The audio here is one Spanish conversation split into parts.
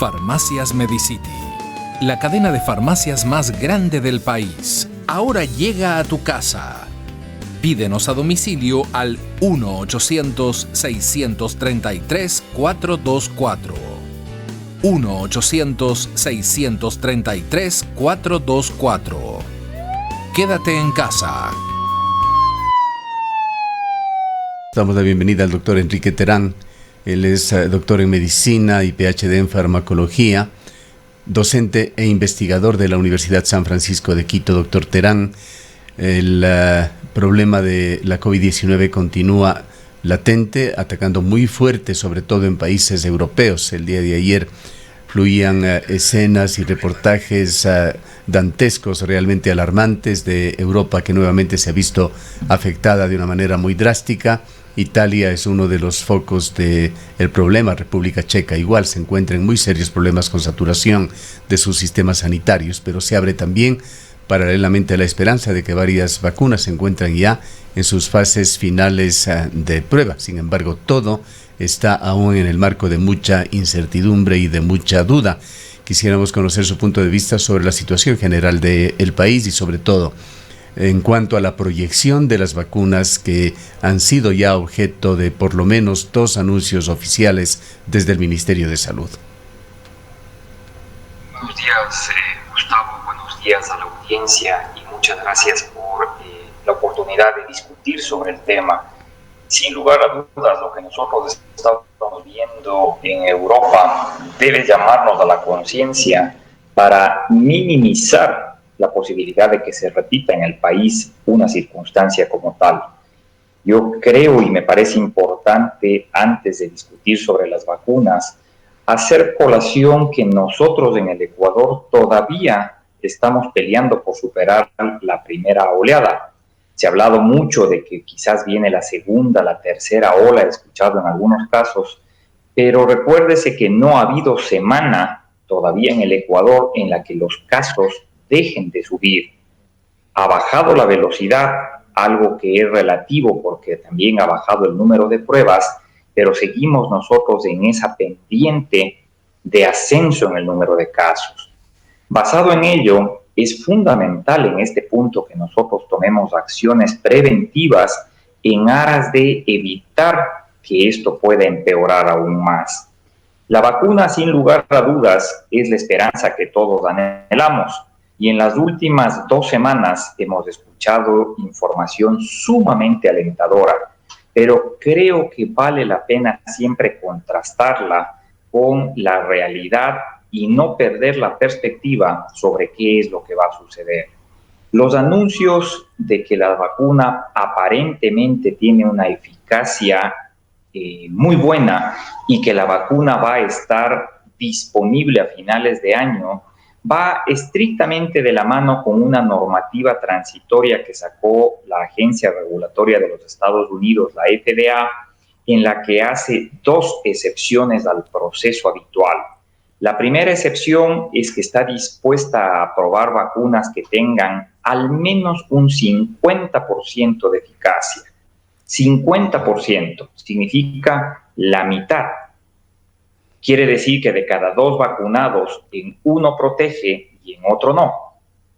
Farmacias Medicity, la cadena de farmacias más grande del país, ahora llega a tu casa. Pídenos a domicilio al 1-800-633-424. 1-800-633-424. Quédate en casa. Damos la bienvenida al doctor Enrique Terán. Él es doctor en medicina y PhD en farmacología, docente e investigador de la Universidad San Francisco de Quito. Doctor Terán, el problema de la COVID-19 continúa latente, atacando muy fuerte, sobre todo en países europeos. El día de ayer fluían escenas y reportajes dantescos, realmente alarmantes, de Europa, que nuevamente se ha visto afectada de una manera muy drástica. Italia es uno de los focos del problema. República Checa igual se encuentra en muy serios problemas con saturación de sus sistemas sanitarios, pero se abre también paralelamente a la esperanza de que varias vacunas se encuentran ya en sus fases finales de prueba. Sin embargo, todo está aún en el marco de mucha incertidumbre y de mucha duda. Quisiéramos conocer su punto de vista sobre la situación general del país y sobre todo en cuanto a la proyección de las vacunas que han sido ya objeto de por lo menos 2 anuncios oficiales desde el Ministerio de Salud. Buenos días, Gustavo, buenos días a la audiencia y muchas gracias por la oportunidad de discutir sobre el tema. Sin lugar a dudas, lo que nosotros estamos viendo en Europa debe llamarnos a la conciencia para minimizar la posibilidad de que se repita en el país una circunstancia como tal. Yo creo y me parece importante, antes de discutir sobre las vacunas, hacer colación que nosotros en el Ecuador todavía estamos peleando por superar la primera oleada. Se ha hablado mucho de que quizás viene la segunda, la tercera ola, he escuchado en algunos casos, pero recuérdese que no ha habido semana todavía en el Ecuador en la que los casos dejen de subir. Ha bajado la velocidad, algo que es relativo porque también ha bajado el número de pruebas, pero seguimos nosotros en esa pendiente de ascenso en el número de casos. Basado en ello, es fundamental en este punto que nosotros tomemos acciones preventivas en aras de evitar que esto pueda empeorar aún más. La vacuna, sin lugar a dudas, es la esperanza que todos anhelamos. Y en las últimas 2 semanas hemos escuchado información sumamente alentadora, pero creo que vale la pena siempre contrastarla con la realidad y no perder la perspectiva sobre qué es lo que va a suceder. Los anuncios de que la vacuna aparentemente tiene una eficacia muy buena y que la vacuna va a estar disponible a finales de año va estrictamente de la mano con una normativa transitoria que sacó la Agencia Regulatoria de los Estados Unidos, la FDA, en la que hace 2 excepciones al proceso habitual. La primera excepción es que está dispuesta a aprobar vacunas que tengan al menos un 50% de eficacia. 50% significa la mitad. Quiere decir que de cada 2 vacunados, en uno protege y en otro no.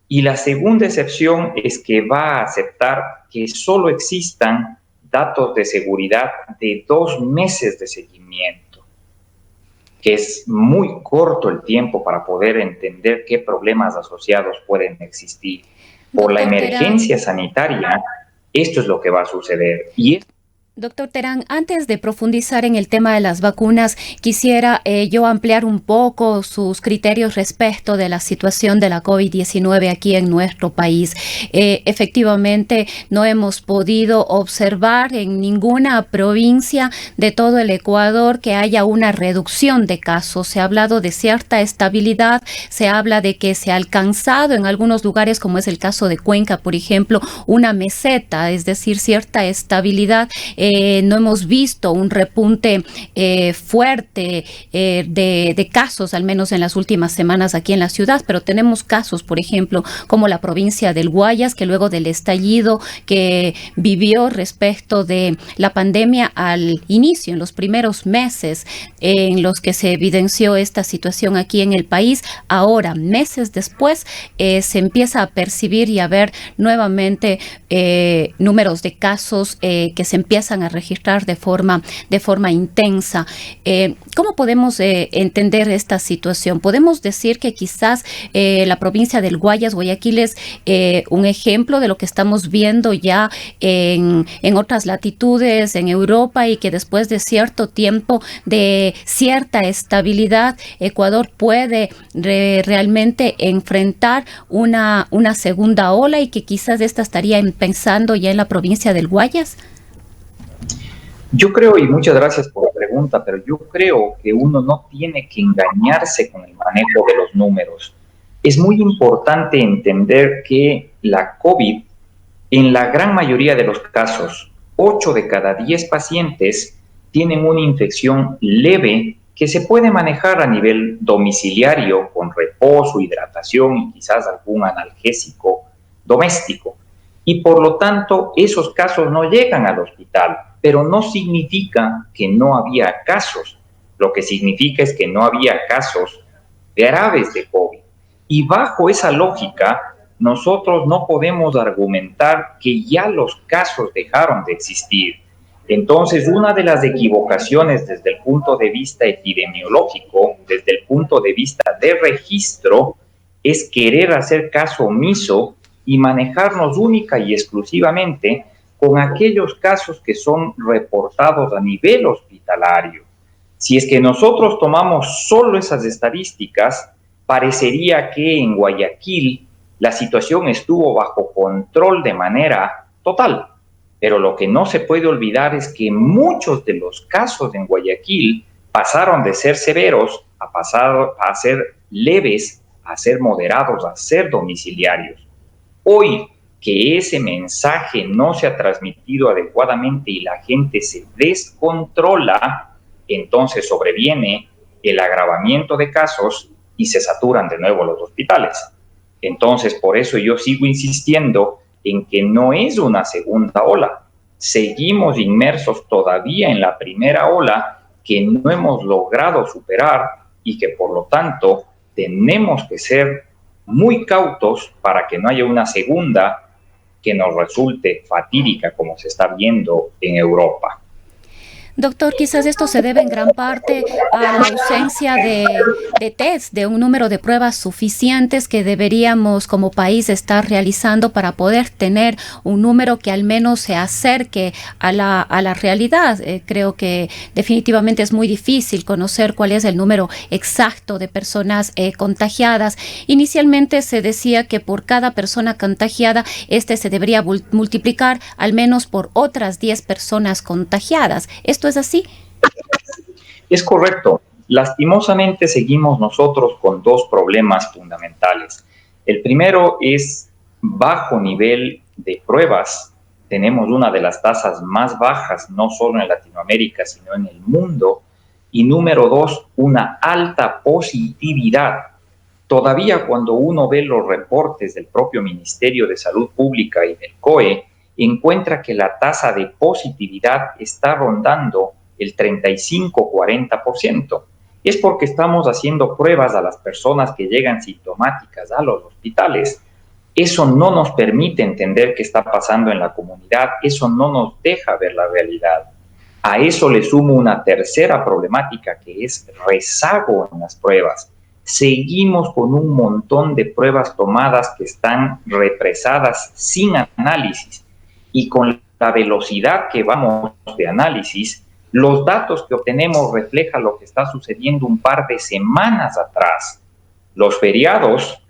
Y la segunda excepción es que va a aceptar que solo existan datos de seguridad de 2 meses de seguimiento, que es muy corto el tiempo para poder entender qué problemas asociados pueden existir. Por la emergencia sanitaria, esto es lo que va a suceder. Doctor Terán, antes de profundizar en el tema de las vacunas, quisiera yo ampliar un poco sus criterios respecto de la situación de la COVID-19 aquí en nuestro país. Efectivamente, no hemos podido observar en ninguna provincia de todo el Ecuador que haya una reducción de casos. Se ha hablado de cierta estabilidad, se habla de que se ha alcanzado en algunos lugares, como es el caso de Cuenca, por ejemplo, una meseta, es decir, cierta estabilidad no hemos visto un repunte fuerte de casos, al menos en las últimas semanas aquí en la ciudad, pero tenemos casos, por ejemplo, como la provincia del Guayas, que luego del estallido que vivió respecto de la pandemia al inicio, en los primeros meses en los que se evidenció esta situación aquí en el país, ahora, meses después, se empieza a percibir y a ver nuevamente números de casos que se empiezan a registrar de forma intensa. ¿Cómo podemos entender esta situación? Podemos decir que quizás la provincia del Guayas, Guayaquil, es un ejemplo de lo que estamos viendo ya en otras latitudes, en Europa, y que después de cierto tiempo de cierta estabilidad, Ecuador puede realmente enfrentar una segunda ola, y que quizás esta estaría pensando ya en la provincia del Guayas. Yo creo, y muchas gracias por la pregunta, pero yo creo que uno no tiene que engañarse con el manejo de los números. Es muy importante entender que la COVID, en la gran mayoría de los casos, 8 de cada 10 pacientes tienen una infección leve que se puede manejar a nivel domiciliario con reposo, hidratación y quizás algún analgésico doméstico. Y por lo tanto, esos casos no llegan al hospital, pero no significa que no había casos. Lo que significa es que no había casos graves de COVID. Y bajo esa lógica, nosotros no podemos argumentar que ya los casos dejaron de existir. Entonces, una de las equivocaciones desde el punto de vista epidemiológico, desde el punto de vista de registro, es querer hacer caso omiso y manejarnos única y exclusivamente con aquellos casos que son reportados a nivel hospitalario. Si es que nosotros tomamos solo esas estadísticas, parecería que en Guayaquil la situación estuvo bajo control de manera total. Pero lo que no se puede olvidar es que muchos de los casos en Guayaquil pasaron de ser severos a ser leves, a ser moderados, a ser domiciliarios. Hoy que ese mensaje no se ha transmitido adecuadamente y la gente se descontrola, entonces sobreviene el agravamiento de casos y se saturan de nuevo los hospitales. Entonces, por eso yo sigo insistiendo en que no es una segunda ola. Seguimos inmersos todavía en la primera ola que no hemos logrado superar y que por lo tanto tenemos que ser muy cautos para que no haya una segunda que nos resulte fatídica como se está viendo en Europa. Doctor, quizás esto se debe en gran parte a la ausencia de test, de un número de pruebas suficientes que deberíamos como país estar realizando para poder tener un número que al menos se acerque a la realidad. Creo que definitivamente es muy difícil conocer cuál es el número exacto de personas contagiadas. Inicialmente se decía que por cada persona contagiada, se debería multiplicar al menos por otras 10 personas contagiadas. ¿Esto es así? Es correcto. Lastimosamente seguimos nosotros con dos problemas fundamentales. El primero es bajo nivel de pruebas. Tenemos una de las tasas más bajas, no solo en Latinoamérica, sino en el mundo. Y número dos, una alta positividad. Todavía cuando uno ve los reportes del propio Ministerio de Salud Pública y del COE, encuentra que la tasa de positividad está rondando el 35-40%. Es porque estamos haciendo pruebas a las personas que llegan sintomáticas a los hospitales. Eso no nos permite entender qué está pasando en la comunidad, eso no nos deja ver la realidad. A eso le sumo una tercera problemática que es rezago en las pruebas. Seguimos con un montón de pruebas tomadas que están represadas sin análisis. Y con la velocidad que vamos de análisis, los datos que obtenemos reflejan lo que está sucediendo un par de semanas atrás. Los feriados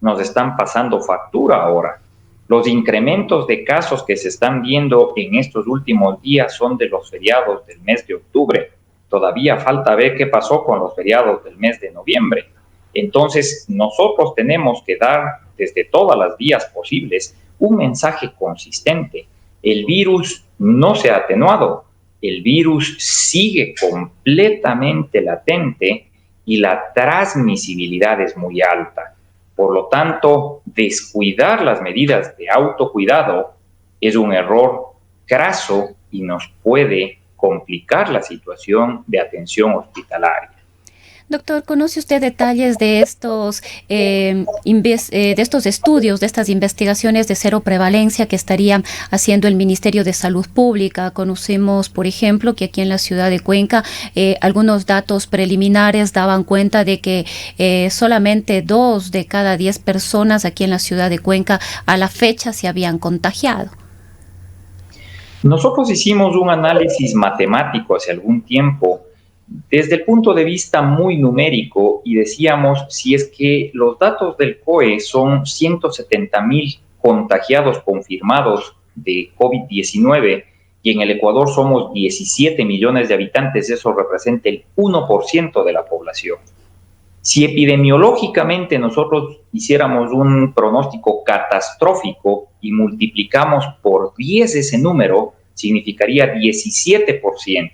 nos están pasando factura ahora. Los incrementos de casos que se están viendo en estos últimos días son de los feriados del mes de octubre. Todavía falta ver qué pasó con los feriados del mes de noviembre. Entonces, nosotros tenemos que dar desde todas las vías posibles un mensaje consistente. El virus no se ha atenuado, el virus sigue completamente latente y la transmisibilidad es muy alta. Por lo tanto, descuidar las medidas de autocuidado es un error craso y nos puede complicar la situación de atención hospitalaria. Doctor, ¿conoce usted detalles de estos estudios, de estas investigaciones de cero prevalencia que estarían haciendo el Ministerio de Salud Pública? Conocemos, por ejemplo, que aquí en la ciudad de Cuenca algunos datos preliminares daban cuenta de que solamente 2 de cada 10 personas aquí en la ciudad de Cuenca a la fecha se habían contagiado. Nosotros hicimos un análisis matemático hace algún tiempo desde el punto de vista muy numérico y decíamos, si es que los datos del COE son 170,000 contagiados confirmados de COVID-19 y en el Ecuador somos 17 millones de habitantes, eso representa el 1% de la población. Si epidemiológicamente nosotros hiciéramos un pronóstico catastrófico y multiplicamos por 10 ese número, significaría 17%.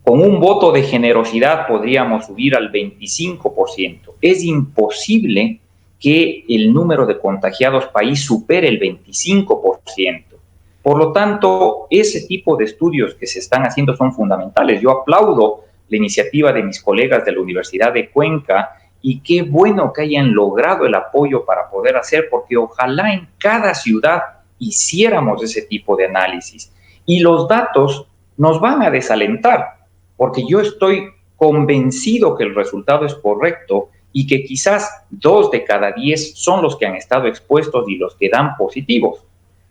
Con un voto de generosidad podríamos subir al 25%. Es imposible que el número de contagiados país supere el 25%. Por lo tanto, ese tipo de estudios que se están haciendo son fundamentales. Yo aplaudo la iniciativa de mis colegas de la Universidad de Cuenca y qué bueno que hayan logrado el apoyo para poder hacer, porque ojalá en cada ciudad hiciéramos ese tipo de análisis. Y los datos nos van a desalentar, porque yo estoy convencido que el resultado es correcto y que quizás 2 de cada 10 son los que han estado expuestos y los que dan positivos.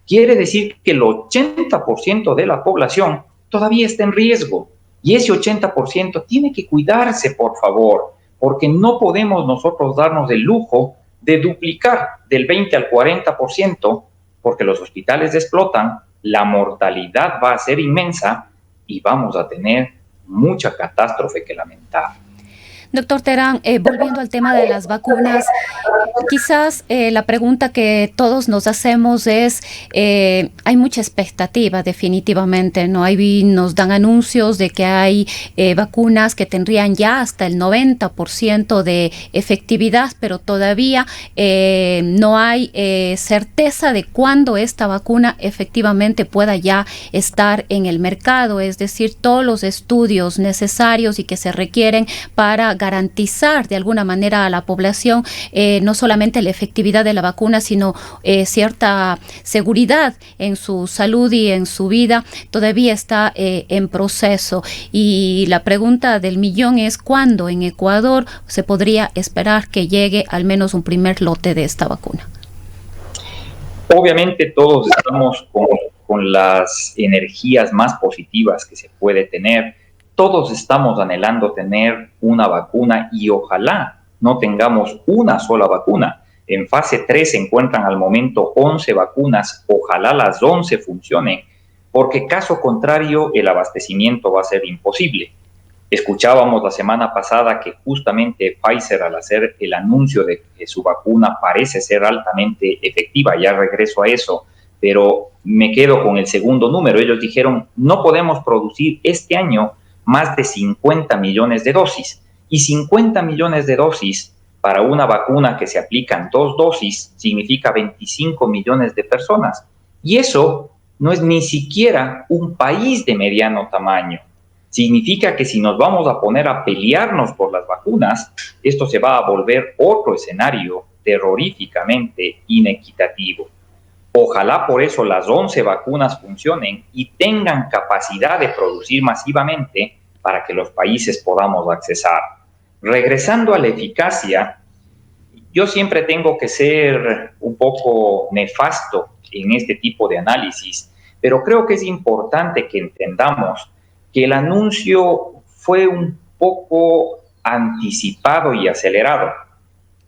Quiere decir que el 80% de la población todavía está en riesgo y ese 80% tiene que cuidarse, por favor, porque no podemos nosotros darnos el lujo de duplicar del 20 al 40%, porque los hospitales explotan, la mortalidad va a ser inmensa y vamos a tener mucha catástrofe que lamentar. Doctor Terán, volviendo al tema de las vacunas, quizás la pregunta que todos nos hacemos es, hay mucha expectativa definitivamente, ¿no? Nos dan anuncios de que hay vacunas que tendrían ya hasta el 90% de efectividad, pero todavía no hay certeza de cuándo esta vacuna efectivamente pueda ya estar en el mercado, es decir, todos los estudios necesarios y que se requieren para garantizar de alguna manera a la población no solamente la efectividad de la vacuna, sino cierta seguridad en su salud y en su vida, todavía está en proceso. Y la pregunta del millón es, ¿cuándo en Ecuador se podría esperar que llegue al menos un primer lote de esta vacuna? Obviamente todos estamos con las energías más positivas que se puede tener. Todos estamos anhelando tener una vacuna y ojalá no tengamos una sola vacuna. En fase 3 se encuentran al momento 11 vacunas, ojalá las 11 funcionen, porque caso contrario el abastecimiento va a ser imposible. Escuchábamos la semana pasada que justamente Pfizer, al hacer el anuncio de que su vacuna parece ser altamente efectiva, ya regreso a eso, pero me quedo con el segundo número. Ellos dijeron, no podemos producir este año más de 50 millones de dosis. Y 50 millones de dosis para una vacuna que se aplican 2 dosis significa 25 millones de personas. Y eso no es ni siquiera un país de mediano tamaño. Significa que si nos vamos a poner a pelearnos por las vacunas, esto se va a volver otro escenario terroríficamente inequitativo. Ojalá por eso las 11 vacunas funcionen y tengan capacidad de producir masivamente para que los países podamos accesar. Regresando a la eficacia, yo siempre tengo que ser un poco nefasto en este tipo de análisis, pero creo que es importante que entendamos que el anuncio fue un poco anticipado y acelerado.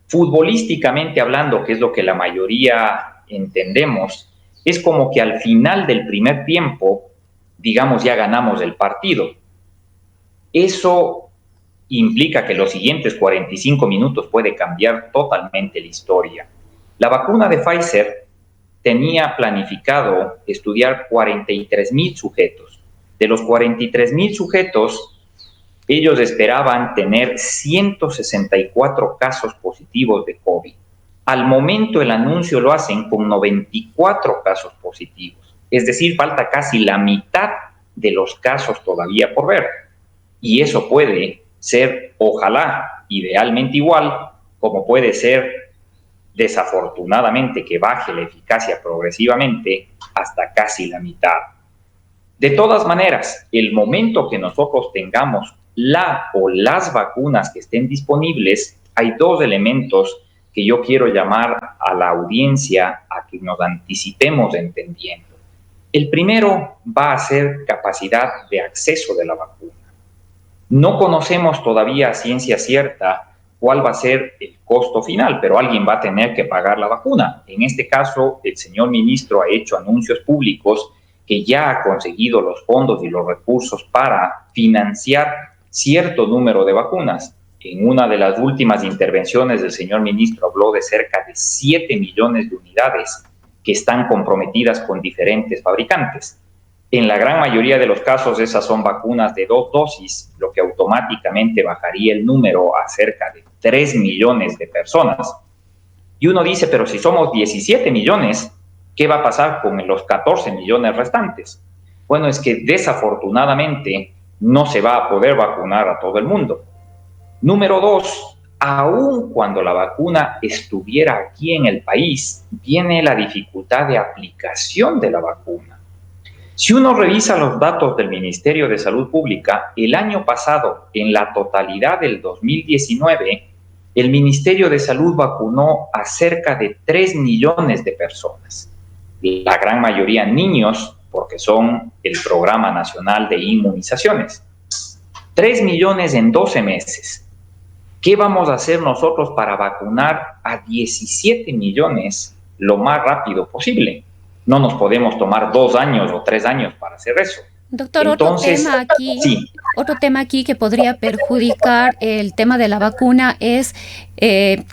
Futbolísticamente hablando, que es lo que la mayoría entendemos, es como que al final del primer tiempo, digamos, ya ganamos el partido. Eso implica que los siguientes 45 minutos puede cambiar totalmente la historia. La vacuna de Pfizer tenía planificado estudiar 43,000 sujetos, De los 43,000 sujetos, ellos esperaban tener 164 casos positivos de COVID. Al momento el anuncio lo hacen con 94 casos positivos. Es decir, falta casi la mitad de los casos todavía por ver. Y eso puede ser, ojalá, idealmente igual, como puede ser, desafortunadamente, que baje la eficacia progresivamente hasta casi la mitad. De todas maneras, el momento que nosotros tengamos la o las vacunas que estén disponibles, hay dos elementos que yo quiero llamar a la audiencia a que nos anticipemos entendiendo. El primero va a ser capacidad de acceso de la vacuna. No conocemos todavía a ciencia cierta cuál va a ser el costo final, pero alguien va a tener que pagar la vacuna. En este caso, el señor ministro ha hecho anuncios públicos que ya ha conseguido los fondos y los recursos para financiar cierto número de vacunas. En una de las últimas intervenciones del señor ministro habló de cerca de 7 millones de unidades que están comprometidas con diferentes fabricantes. En la gran mayoría de los casos, esas son vacunas de 2 dosis, lo que automáticamente bajaría el número a cerca de 3 millones de personas. Y uno dice, pero si somos 17 millones, ¿qué va a pasar con los 14 millones restantes? Bueno, es que desafortunadamente no se va a poder vacunar a todo el mundo. Número 2, aun cuando la vacuna estuviera aquí en el país, viene la dificultad de aplicación de la vacuna. Si uno revisa los datos del Ministerio de Salud Pública, el año pasado, en la totalidad del 2019, el Ministerio de Salud vacunó a cerca de 3 millones de personas. La gran mayoría niños, porque son el Programa Nacional de Inmunizaciones. 3 millones en 12 meses. ¿Qué vamos a hacer nosotros para vacunar a 17 millones lo más rápido posible? No nos podemos tomar 2 años o 3 años para hacer eso. Doctor, Entonces, otro tema aquí que podría perjudicar el tema de la vacuna es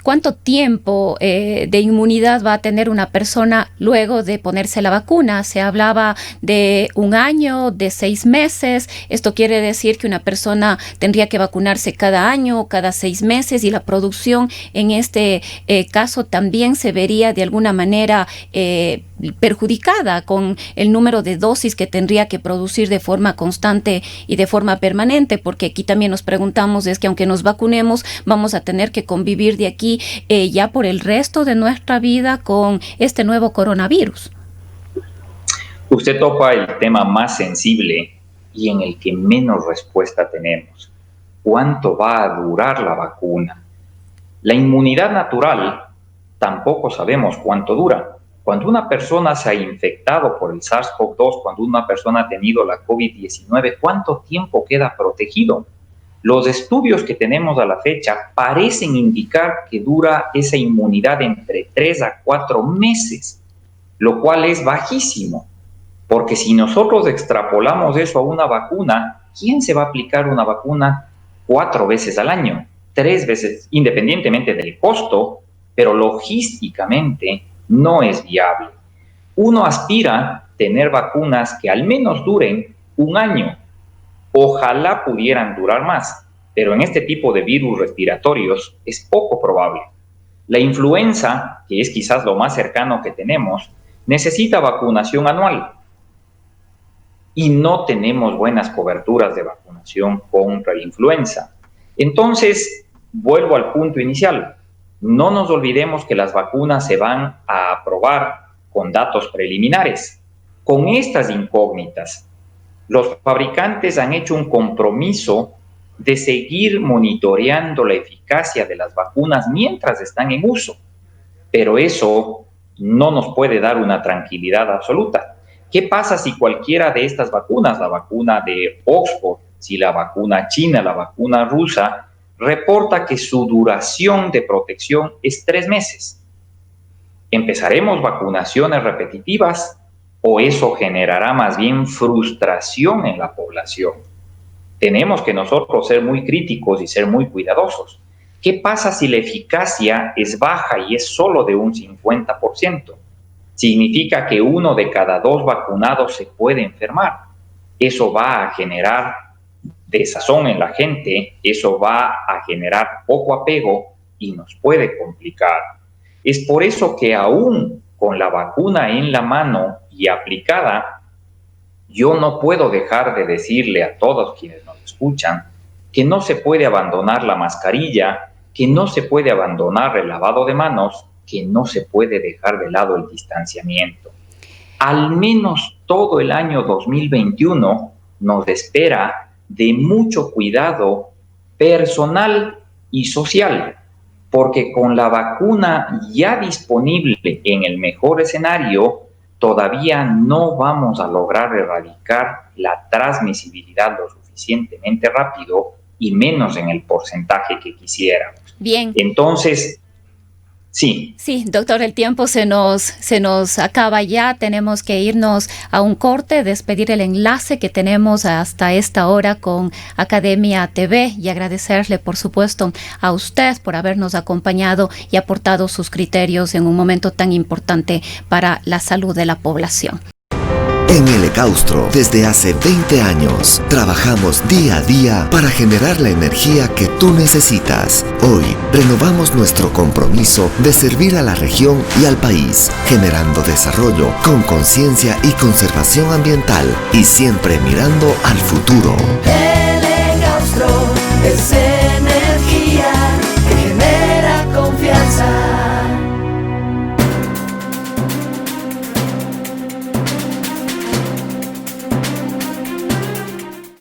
cuánto tiempo de inmunidad va a tener una persona luego de ponerse la vacuna. Se hablaba de 1 año, de 6 meses. Esto quiere decir que una persona tendría que vacunarse cada año o cada 6 meses, y la producción en este caso también se vería de alguna manera perjudicada con el número de dosis que tendría que producir de forma constante y de forma permanente, porque aquí también nos preguntamos es que aunque nos vacunemos, vamos a tener que convivir de aquí ya por el resto de nuestra vida con este nuevo coronavirus. Usted topa el tema más sensible y en el que menos respuesta tenemos. ¿Cuánto va a durar la vacuna? La inmunidad natural tampoco sabemos cuánto dura. Cuando una persona se ha infectado por el SARS-CoV-2, cuando una persona ha tenido la COVID-19, ¿cuánto tiempo queda protegido? Los estudios que tenemos a la fecha parecen indicar que dura esa inmunidad entre 3 a 4 meses, lo cual es bajísimo, porque si nosotros extrapolamos eso a una vacuna, ¿quién se va a aplicar una vacuna 4 veces al año? 3 veces, independientemente del costo, pero logísticamente no es viable. Uno aspira a tener vacunas que al menos duren 1 año. Ojalá pudieran durar más, pero en este tipo de virus respiratorios es poco probable. La influenza, que es quizás lo más cercano que tenemos, necesita vacunación anual. Y no tenemos buenas coberturas de vacunación contra la influenza. Entonces, vuelvo al punto inicial. No nos olvidemos que las vacunas se van a aprobar con datos preliminares. Con estas incógnitas, los fabricantes han hecho un compromiso de seguir monitoreando la eficacia de las vacunas mientras están en uso. Pero eso no nos puede dar una tranquilidad absoluta. ¿Qué pasa si cualquiera de estas vacunas, la vacuna de Oxford, si la vacuna china, la vacuna rusa, reporta que su duración de protección es 3 meses? ¿Empezaremos vacunaciones repetitivas o eso generará más bien frustración en la población? Tenemos que nosotros ser muy críticos y ser muy cuidadosos. ¿Qué pasa si la eficacia es baja y es solo de un 50%? Significa que 1 de cada 2 vacunados se puede enfermar. eso va a generar desazón en la gente, eso va a generar poco apego y nos puede complicar. Es por eso que aún con la vacuna en la mano y aplicada, yo no puedo dejar de decirle a todos quienes nos escuchan que no se puede abandonar la mascarilla, que no se puede abandonar el lavado de manos, que no se puede dejar de lado el distanciamiento. Al menos todo el año 2021 nos espera de mucho cuidado personal y social, porque con la vacuna ya disponible en el mejor escenario, todavía no vamos a lograr erradicar la transmisibilidad lo suficientemente rápido y menos en el porcentaje que quisiéramos. Bien. Entonces, sí. Sí, doctor, el tiempo se nos acaba ya. Tenemos que irnos a un corte, despedir el enlace que tenemos hasta esta hora con Academia TV y agradecerle, por supuesto, a usted por habernos acompañado y aportado sus criterios en un momento tan importante para la salud de la población. En el Ecaustro, desde hace 20 años, trabajamos día a día para generar la energía que tú necesitas. Hoy, renovamos nuestro compromiso de servir a la región y al país, generando desarrollo con conciencia y conservación ambiental y siempre mirando al futuro.